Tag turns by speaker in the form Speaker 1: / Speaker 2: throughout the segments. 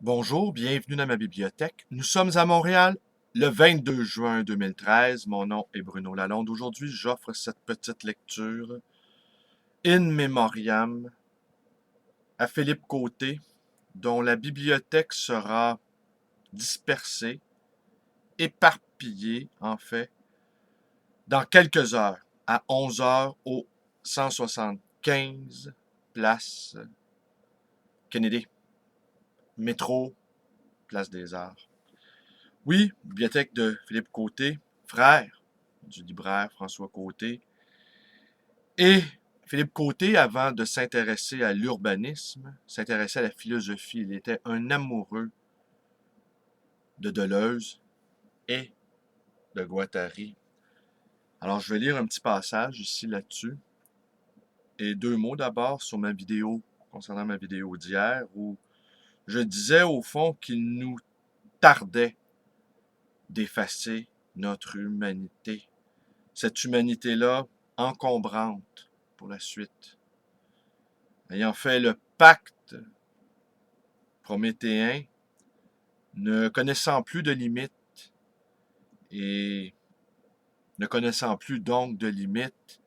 Speaker 1: Bonjour, bienvenue dans ma bibliothèque. Nous sommes à Montréal le 22 juin 2013. Mon nom est Bruno Lalonde. Aujourd'hui, j'offre cette petite lecture in memoriam à Philippe Côté, dont la bibliothèque sera dispersée, éparpillée en fait, dans quelques heures, à 11 heures au 175 place Kennedy, métro, place des Arts. Oui, bibliothèque de Philippe Côté, frère du libraire François Côté. Et Philippe Côté, avant de s'intéresser à l'urbanisme, s'intéressait à la philosophie. Il était un amoureux de Deleuze et de Guattari. Alors, je vais lire un petit passage ici là-dessus. Et deux mots d'abord sur ma vidéo, concernant ma vidéo d'hier, où je disais au fond qu'il nous tardait d'effacer notre humanité. Cette humanité-là encombrante pour la suite. Ayant fait le pacte prométhéen, ne connaissant plus de limites et ne connaissant plus donc de limites,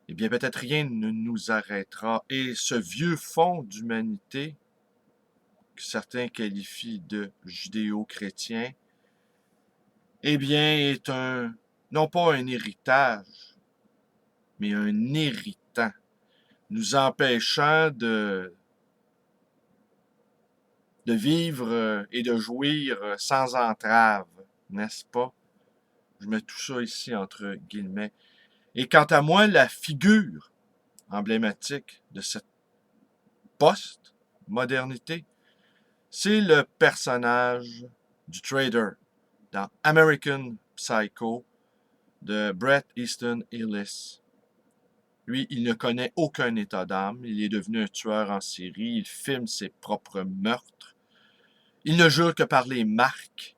Speaker 1: eh bien peut-être rien ne nous arrêtera. Et ce vieux fond d'humanité, que certains qualifient de judéo-chrétien, eh bien est non pas un héritage, mais un irritant, nous empêchant de vivre et de jouir sans entrave, n'est-ce pas? Je mets tout ça ici entre guillemets. Et quant à moi, la figure emblématique de cette post-modernité, c'est le personnage du trader dans American Psycho de Bret Easton Ellis. Lui, il ne connaît aucun état d'âme, il est devenu un tueur en série, il filme ses propres meurtres, il ne jure que par les marques,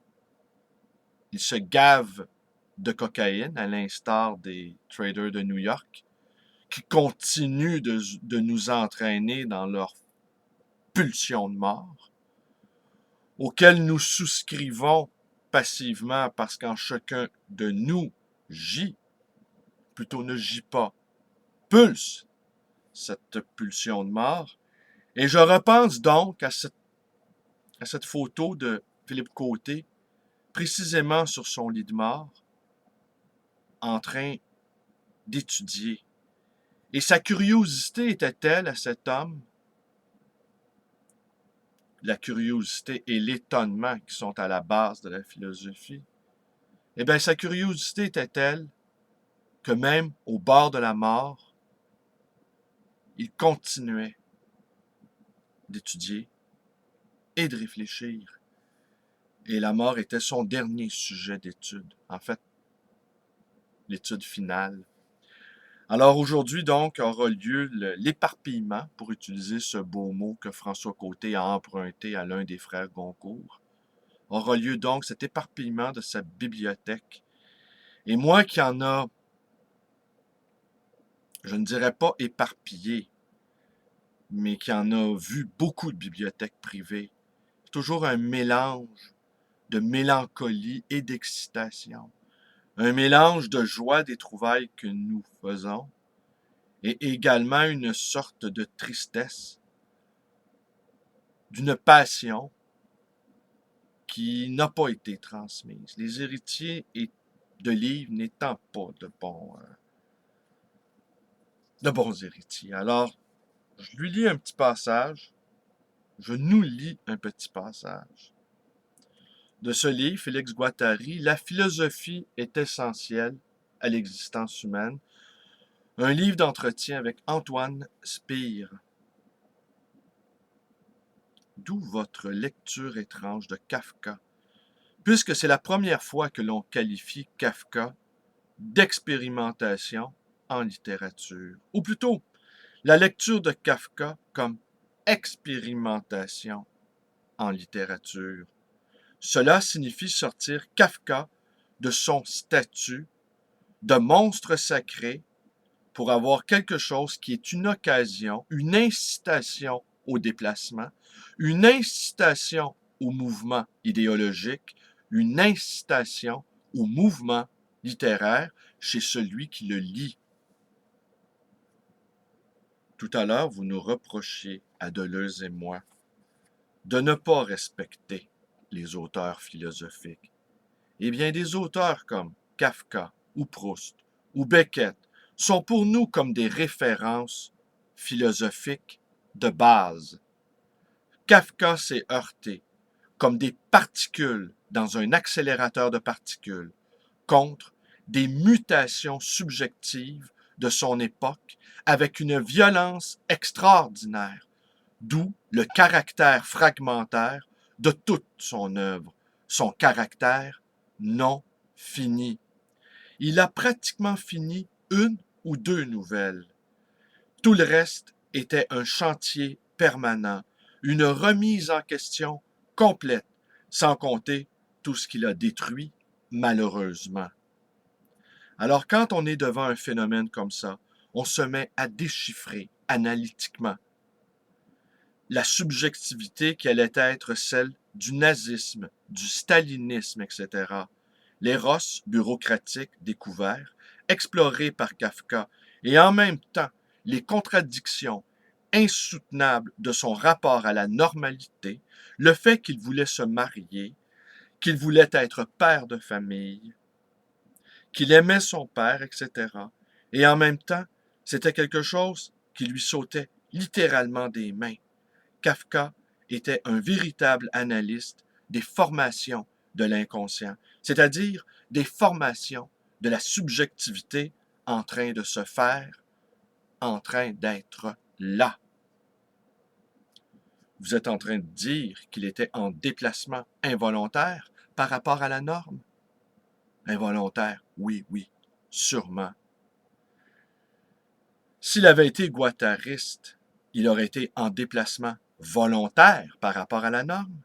Speaker 1: il se gave de cocaïne, à l'instar des traders de New York, qui continuent de nous entraîner dans leur pulsion de mort, auxquelles nous souscrivons passivement parce qu'en chacun de nous gît, plutôt ne gît pas, pulse cette pulsion de mort. Et je repense donc à cette photo de Philippe Côté, précisément sur son lit de mort, en train d'étudier. Et sa curiosité était telle à cet homme, la curiosité et l'étonnement qui sont à la base de la philosophie, eh bien, sa curiosité était telle que même au bord de la mort, il continuait d'étudier et de réfléchir. Et la mort était son dernier sujet d'étude, en fait, l'étude finale. Alors aujourd'hui, donc, aura lieu l'éparpillement, pour utiliser ce beau mot que François Côté a emprunté à l'un des frères Goncourt. Aura lieu donc cet éparpillement de sa bibliothèque. Et moi qui en a, je ne dirais pas éparpillé, mais qui en a vu beaucoup de bibliothèques privées, toujours un mélange de mélancolie et d'excitation. Un mélange de joie des trouvailles que nous faisons et également une sorte de tristesse, d'une passion qui n'a pas été transmise. Les héritiers de livres n'étant pas de bons héritiers. Alors, je lui lis un petit passage, je nous lis un petit passage de ce livre, Félix Guattari, La philosophie est essentielle à l'existence humaine, un livre d'entretien avec Antoine Spire. D'où votre lecture étrange de Kafka, puisque c'est la première fois que l'on qualifie Kafka d'expérimentation en littérature, ou plutôt la lecture de Kafka comme expérimentation en littérature. Cela signifie sortir Kafka de son statut de monstre sacré pour avoir quelque chose qui est une occasion, une incitation au déplacement, une incitation au mouvement idéologique, une incitation au mouvement littéraire chez celui qui le lit. Tout à l'heure, vous nous reprochiez, à Deleuze et moi, de ne pas respecter les auteurs philosophiques. Eh bien, des auteurs comme Kafka ou Proust ou Beckett sont pour nous comme des références philosophiques de base. Kafka s'est heurté comme des particules dans un accélérateur de particules contre des mutations subjectives de son époque avec une violence extraordinaire, d'où le caractère fragmentaire de toute son œuvre, son caractère non fini. Il a pratiquement fini une ou deux nouvelles. Tout le reste était un chantier permanent, une remise en question complète, sans compter tout ce qu'il a détruit, malheureusement. Alors quand on est devant un phénomène comme ça, on se met à déchiffrer analytiquement la subjectivité qui allait être celle du nazisme, du stalinisme, etc. L'éros bureaucratique découvert, exploré par Kafka, et en même temps les contradictions insoutenables de son rapport à la normalité, le fait qu'il voulait se marier, qu'il voulait être père de famille, qu'il aimait son père, etc. Et en même temps, c'était quelque chose qui lui sautait littéralement des mains. Kafka était un véritable analyste des formations de l'inconscient, c'est-à-dire des formations de la subjectivité en train de se faire, en train d'être là. Vous êtes en train de dire qu'il était en déplacement involontaire par rapport à la norme? Involontaire, oui, oui, sûrement. S'il avait été guattariste, il aurait été en déplacement volontaire par rapport à la norme?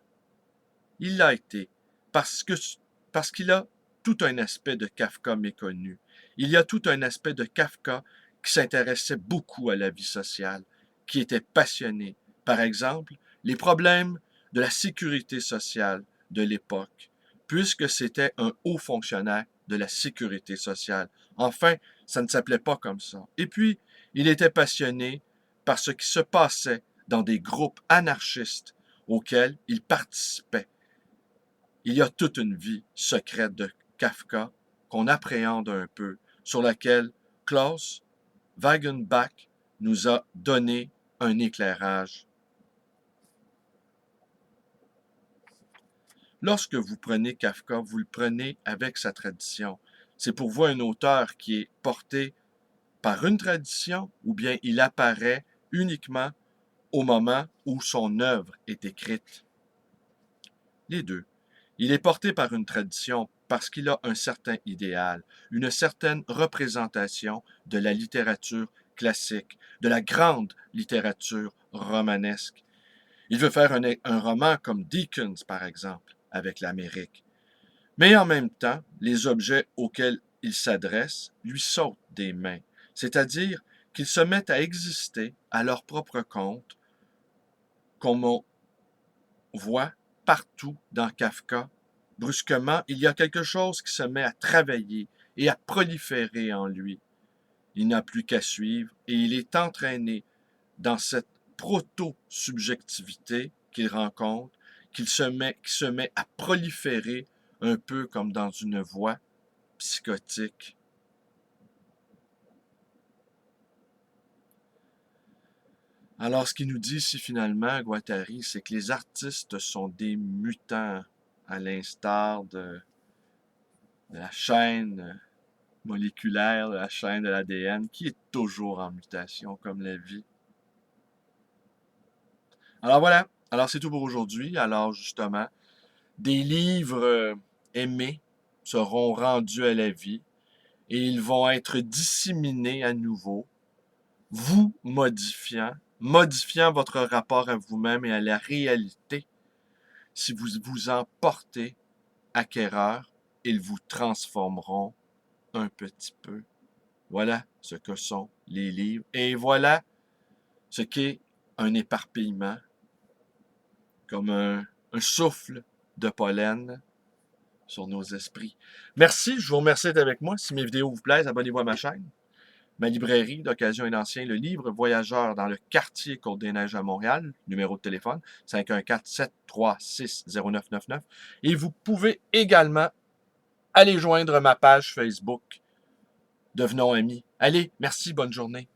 Speaker 1: Il l'a été parce qu'il a tout un aspect de Kafka méconnu. Il y a tout un aspect de Kafka qui s'intéressait beaucoup à la vie sociale, qui était passionné. Par exemple, les problèmes de la sécurité sociale de l'époque, puisque c'était un haut fonctionnaire de la sécurité sociale. Enfin, ça ne s'appelait pas comme ça. Et puis, il était passionné par ce qui se passait dans des groupes anarchistes auxquels il participait. Il y a toute une vie secrète de Kafka qu'on appréhende un peu, sur laquelle Klaus Wagenbach nous a donné un éclairage. Lorsque vous prenez Kafka, vous le prenez avec sa tradition. C'est pour vous un auteur qui est porté par une tradition ou bien il apparaît uniquement au moment où son œuvre est écrite. Les deux. Il est porté par une tradition parce qu'il a un certain idéal, une certaine représentation de la littérature classique, de la grande littérature romanesque. Il veut faire un roman comme Dickens, par exemple, avec l'Amérique. Mais en même temps, les objets auxquels il s'adresse lui sautent des mains, c'est-à-dire qu'ils se mettent à exister à leur propre compte, comme on voit partout dans Kafka. Brusquement, il y a quelque chose qui se met à travailler et à proliférer en lui. Il n'a plus qu'à suivre et il est entraîné dans cette proto-subjectivité qu'il rencontre, qui se met à proliférer un peu comme dans une voie psychotique. Alors, ce qu'il nous dit ici finalement, Guattari, c'est que les artistes sont des mutants, à l'instar de la chaîne moléculaire, de la chaîne de l'ADN, qui est toujours en mutation, comme la vie. Alors voilà, alors c'est tout pour aujourd'hui. Alors justement, des livres aimés seront rendus à la vie et ils vont être disséminés à nouveau, vous modifiant votre rapport à vous-même et à la réalité. Si vous vous en portez acquéreur, ils vous transformeront un petit peu. Voilà ce que sont les livres. Et voilà ce qu'est un éparpillement, comme un souffle de pollen sur nos esprits. Merci, je vous remercie d'être avec moi. Si mes vidéos vous plaisent, abonnez-vous à ma chaîne. Ma librairie d'occasion et d'ancien, le livre Voyageur dans le quartier Côte-des-Neiges à Montréal, numéro de téléphone 514-736-0999. Et vous pouvez également aller joindre ma page Facebook. Devenons amis. Allez, merci, bonne journée.